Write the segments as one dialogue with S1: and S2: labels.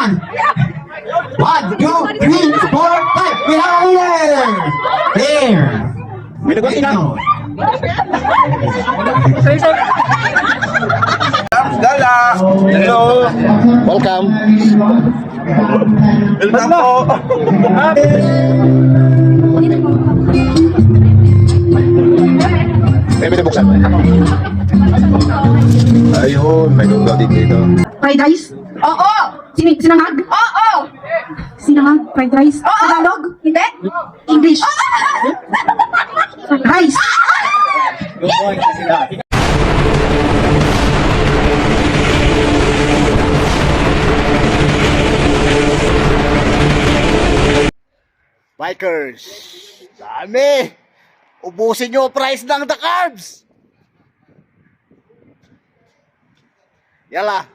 S1: 1, 2, 3, 4, 5. We have a winner! There!
S2: May nagusin na. Gala! Hello!
S3: Welcome.
S2: Welcome po!
S3: May binubuksan. Ayun, may lugaw din dito.
S4: Fried rice? Oo! Sinangag? Oo! Sinangag? Fried rice? Oo! Tagalog? Hindi? English? Rice?
S3: Bikers! Dami! Ubusin nyo price ng the carbs! Yala!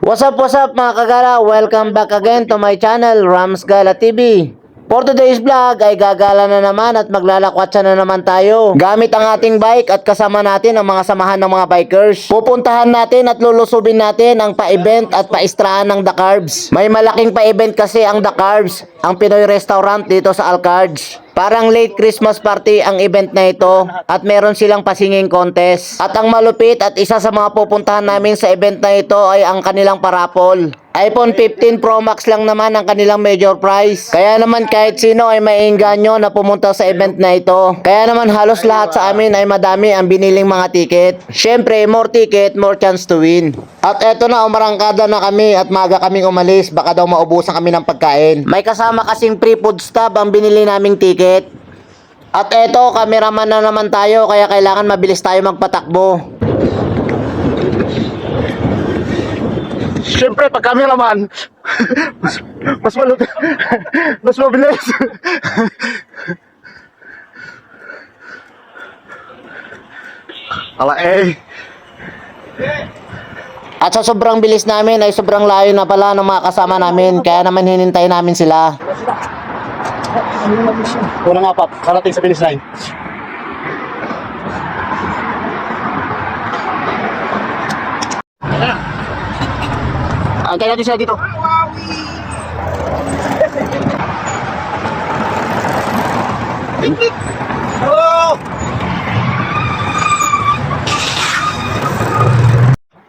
S3: What's up mga kagala? Welcome back again to my channel, Rams Gala TV. For today's vlog ay gagala na naman at maglalakwatsa na naman tayo gamit ang ating bike at kasama natin ang mga samahan ng mga bikers. Pupuntahan natin at lulusubin natin ang pa-event at pa-istrahan ng The Carbs. May malaking pa-event kasi ang The Carbs, ang Pinoy restaurant dito sa Alcards. Parang late Christmas party ang event na ito at meron silang pasinging contest. At ang malupit at isa sa mga pupuntahan namin sa event na ito ay ang kanilang parapol. iPhone 15 Pro Max lang naman ang kanilang major prize. Kaya naman kahit sino ay maiengganyo na pumunta sa event na ito. Kaya naman halos lahat sa amin ay madami ang biniling mga ticket. Syempre, more ticket, more chance to win. At eto na, umarangkada na kami at maaga kaming umalis. Baka daw maubusan kami ng pagkain. May kasama kasing free food stub ang binili naming ticket. At eto, cameraman na naman tayo kaya kailangan mabilis tayo magpatakbo.
S2: Siyempre, pag cameraman, mas malupit, mas mabilis. Ala eh.
S3: At sa sobrang bilis namin ay sobrang layo na pala ng mga kasama namin. Kaya naman hinintay namin sila.
S2: Unang apat, karating sa finish line.
S3: Antay natin sila dito.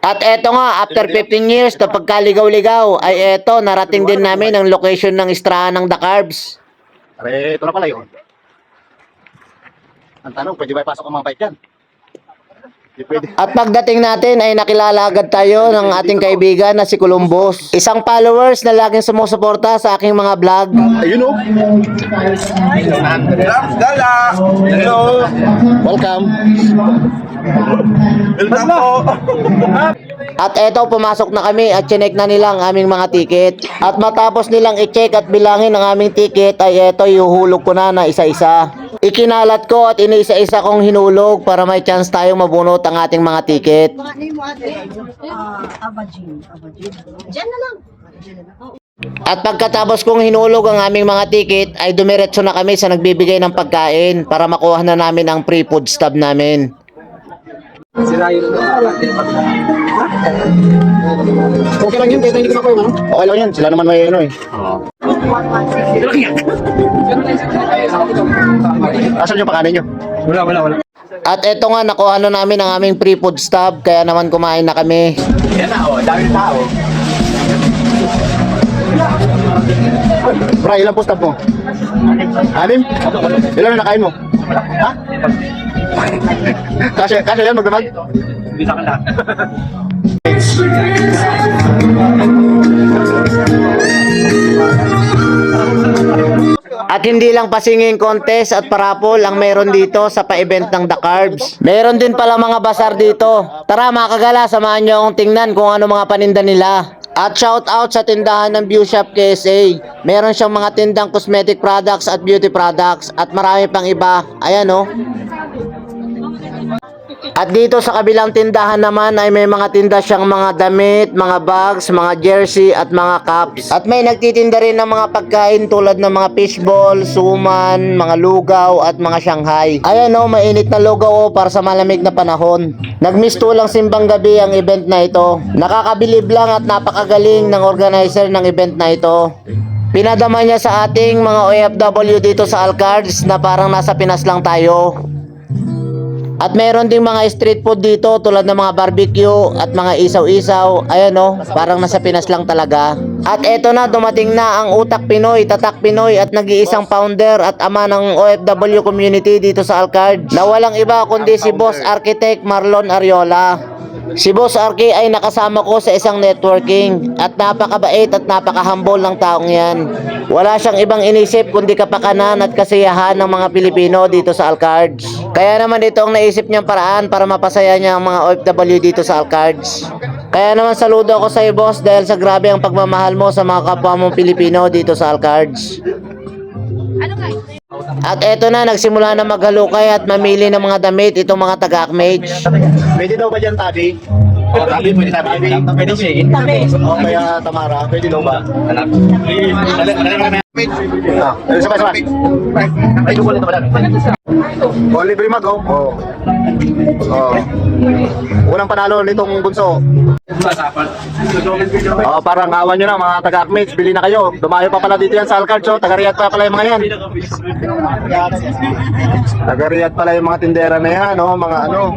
S3: At eto nga, after 15 years na pagkaligaw-ligaw, ay eto, narating din namin ang location ng istrahan ng The Carbs.
S2: Are, ito na pala yun. Ang tanong, pwede ba ipasok ang mga bike dyan? Hindi pwede.
S3: At pagdating natin ay nakilala agad tayo ng ating kaibigan na si Columbus. Isang followers na laging sumusuporta sa aking mga vlog.
S2: Ayun o. Gala! Hello!
S3: Welcome.
S2: Welcome po!
S3: At eto, pumasok na kami at chinek na nila ang aming mga ticket. At matapos nilang i-check at bilangin ang aming ticket ay eto, ihuhulog ko na isa-isa. Ikinalat ko at iniisa-isa kong hinulog para may chance tayong mabunot ang ating mga ticket.
S4: Diyan na lang.
S3: At pagkatapos kong hinulog ang aming mga ticket ay dumiretso na kami sa nagbibigay ng pagkain para makuha na namin ang free food stub namin.
S2: Okay lang yun, kahit hindi ko makuha, ano?
S3: Okay lang yan, sila naman may ano eh.
S2: Asan yung pakanin nyo? Wala.
S3: At eto nga, nakuha na namin ang aming free food stub kaya naman kumain na kami.
S2: Yan na, dami tao.
S3: Bra, ilang po stub mo? 6? Ilan na nakain mo? Ha? Kasi yan magdamag?
S2: Hindi sa kanya.
S3: At hindi lang pasinging contest at parapol ang meron dito sa pa-event ng The Carbs. Meron din pala mga basar dito. Tara mga kagala, samahan nyo akong tingnan kung ano mga paninda nila. At shout out sa tindahan ng View Shop KSA. Meron siyang mga tindang cosmetic products at beauty products at marami pang iba. Ayan oh. At dito sa kabilang tindahan naman ay may mga tinda siyang mga damit, mga bags, mga jersey at mga caps. At may nagtitinda rin ng mga pagkain tulad ng mga fishball, suman, mga lugaw at mga Shanghai. Ayan o, mainit na lugaw o para sa malamig na panahon. Nagmisto lang simbang gabi ang event na ito. Nakakabilib lang at napakagaling ng organizer ng event na ito. Pinadama niya sa ating mga OFW dito sa Alcards na parang nasa Pinas lang tayo. At meron ding mga street food dito tulad ng mga barbecue at mga isaw-isaw. Ayan o, parang nasa Pinas lang talaga. At eto na, dumating na ang Utak Pinoy, Tatak Pinoy at nag-iisang founder at ama ng OFW community dito sa Alcard na walang iba kundi si Boss Architect Marlon Ariola. Si Boss Arky ay nakasama ko sa isang networking at napakabait at napaka-humble ng taong yan. Wala siyang ibang inisip kundi kapakanan at kasiyahan ng mga Pilipino dito sa Alcards. Kaya naman ito ang naisip niyang paraan para mapasaya niya ang mga OFW dito sa Alcards. Kaya naman saludo ako sa iyo, boss, dahil sa grabe ang pagmamahal mo sa mga kapwa mong Pilipino dito sa Alcards. At eto na, nagsimula na maghalukay at mamili ng mga damit itong mga taga-Akmage.
S2: Pwede daw ba dyan, Tabi? Oo, Tabi, pwede Tabi. Pwede sige. O kaya Tamara, pwede daw ba? Anak. Sabay. Ay, dugo nito ba dami? O, libre mag, o. Unang panalo nitong bunso. Parang awan nyo na mga taga-Akmage, bili na kayo. Dumayo pa pala dito yan sa Alcard, so taga-Riyadh pa pala yung mga yan. Taga-Riyadh pala yung mga tindera na yan, no? Mga ano.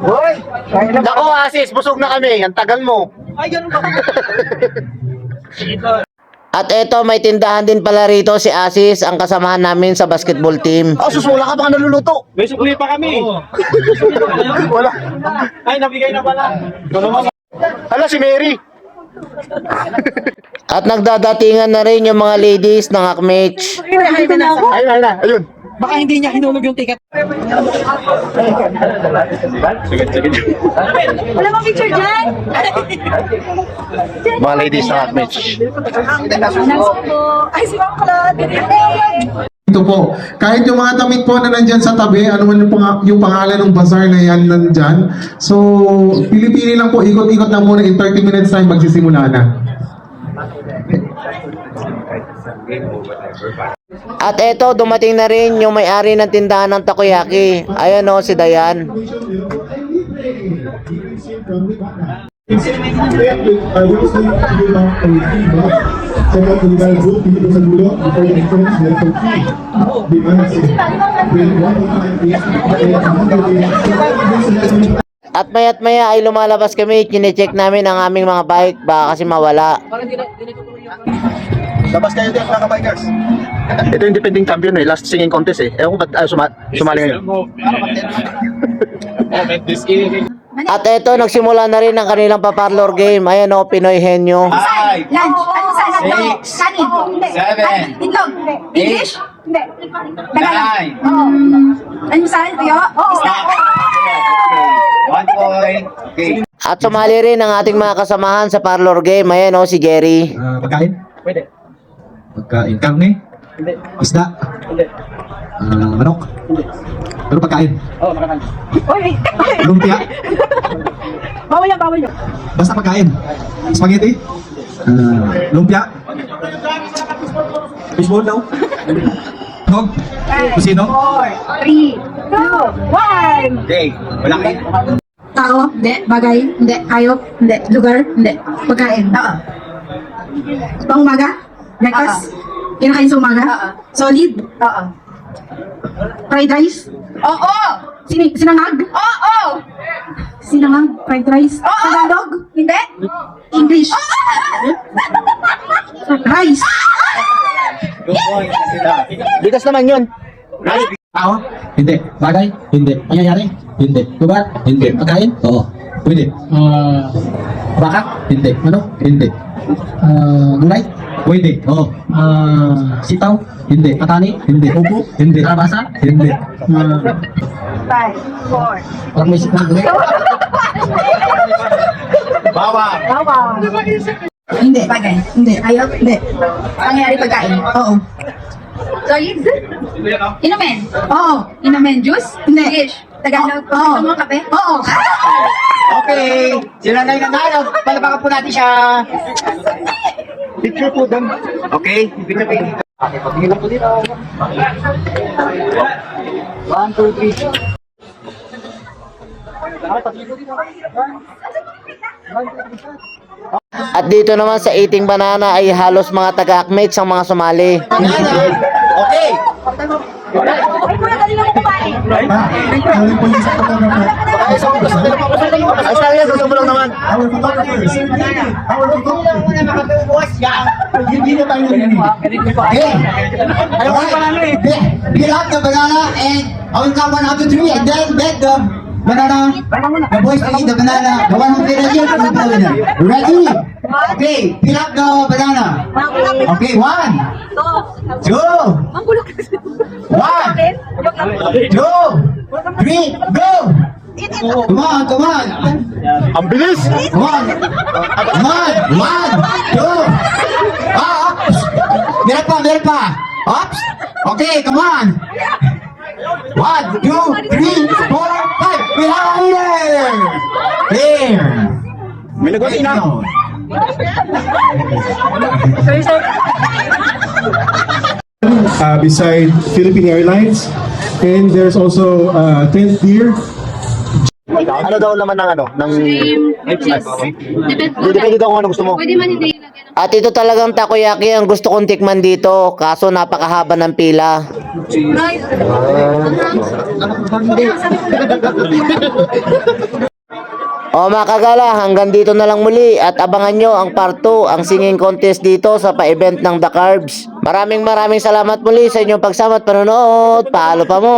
S2: Hoy! Nako, Asis, busog na kami. Ang tagal mo. Ay, ganun ba?
S3: At eto, may tindahan din pala rito si Asis, ang kasamahan namin sa basketball team.
S2: Oh, susula ka baka naluluto.
S5: May sukli pa kami.
S2: Wala.
S5: Ay, nabigay na pala.
S2: Hala, si Mary.
S3: At nagdadatingan na rin yung mga ladies ng Akmage.
S2: Ayun.
S5: Baka hindi niya hinulog yung ticket.
S4: Wala bang picture dyan?
S2: Mga ladies na Akmage.
S4: Ay, si Ma'am Claude.
S1: Ito po, kahit yung mga damit po na nandyan sa tabi, ano man yung pangalan ng bazaar na yan nandyan. So, pili-pili lang po, ikot-ikot na muna, in 30 minutes time magsisimula na.
S3: At eto, dumating na rin yung may-ari ng tindahan ng takoyaki. Ayan o, si Dayan. At maya't maya ay lumalabas kami, kine-check namin ang aming mga bike, baka kasi mawala.
S2: Labas kayo din mga kabikers. Ito yung defending champion eh, last singing contest eh. Ewan ko ba't sumali ngayon.
S3: At eto, nagsimula na rin ang kanilang paparlor game. Ayan o, Pinoy Henyo.
S4: Lunch. Ano sa hotdog? Kanin. Hindi.
S5: 7.
S4: Itlog. English? Hindi. Tagalog.
S5: 9.
S4: Oo. Ano sa tuyo? Isda.
S5: 1 point. Okay.
S3: At sumali rin ang ating mga kasamahan sa parlor game. Ayan o, si Jerry.
S6: Pagkain?
S5: Pwede.
S6: Pagkain. Karne?
S5: Hindi.
S6: Isda?
S5: Hindi.
S6: Manok?
S5: Hindi.
S6: Pero pagkain?
S5: Oo, makakain.
S4: Uy.
S6: Lumpia?
S4: Bawal yan, bawal yan.
S6: Basta pagkain? Spaghetti? Lumpia? Fishball daw? Dog? Kusino?
S4: 4, 3, 2, 1.
S5: Okay. Wala kayo.
S4: Tao? Hindi. Bagay? Hindi. Hayop? Hindi. Lugar? Hindi. Pagkain? Oo. Pang umaga? Breakfast? Kinakain sa umaga? Solid? Oo. Fried rice? Oo! Sinangag? Oo! Sinangag? Fried rice? Oo! Tagalog? Hindi. English? Rice?
S5: Good point. Sila.
S2: Bigas naman yun.
S6: Tao? Hindi. Bagay? Hindi. Pangyayari? Hindi. Lugar? Hindi. Pagkain? Oo. Pwede. Baka? Hindi. Manok? Hindi. Gulay? Pwede. Oo. Sitaw? Hindi. Patani? Hindi. Upo? Hindi. Kalabasa? Hindi.
S4: 5, 4.
S6: Pag may sitaw, gulay?
S5: Bawang.
S4: Hindi. Bagay? Hindi. Hayop? Hindi. Pangyayari pagkain? Oo. Solid? Inumin? Oo. Inumin? Juice? Hindi. English? Tagalog? Oo. Gusto mo kape? Oo.
S2: Okay, sila na yung nanalo. Palapakan po natin siya. Picture po doon. Okay, picture po dito. Okay, patingin po dito. 1, 2, 3.
S3: At dito naman sa Eating Banana ay halos mga taga-akmates ang mga sumali.
S2: Okay.
S1: Sorry po yung sa photographer.
S2: Ay, sorry, gusto mo lang naman.
S1: Our photographers. Our photographers. Hindi na tayo narinig.
S2: Okay. Ayaw ko pala ano eh. Peel up the banana and I will count 1 up to 3 and then beg the banana. The boys will eat the banana. The one who finishes will be the winner. Ready? Okay, peel up the banana. Okay, 1, 2, 1, 2, 3, go! Come on, come on.
S1: Ang bilis!
S2: Come on. Come on. 1, 2. Ups. Meron pa. Ups. Okay, come on. 1, 2, 3, 4, 5. We have a winner. Here.
S1: May nagwasi na. Beside Philippine Airlines, and there's also 10th year.
S2: Ano daw laman ng ano? Ng
S4: Depende
S2: daw kung ano gusto mo.
S4: Pwede man hindi ilagyan ng
S3: At ito talagang takoyaki ang gusto kong tikman dito, kaso napakahaba ng pila.
S4: rice.
S3: O mga kagala, hanggang dito na lang muli at abangan nyo ang part 2, ang singing contest dito sa pa-event ng The Carbs. Maraming salamat muli sa inyong pagsama at panonood. Paalo pa mo!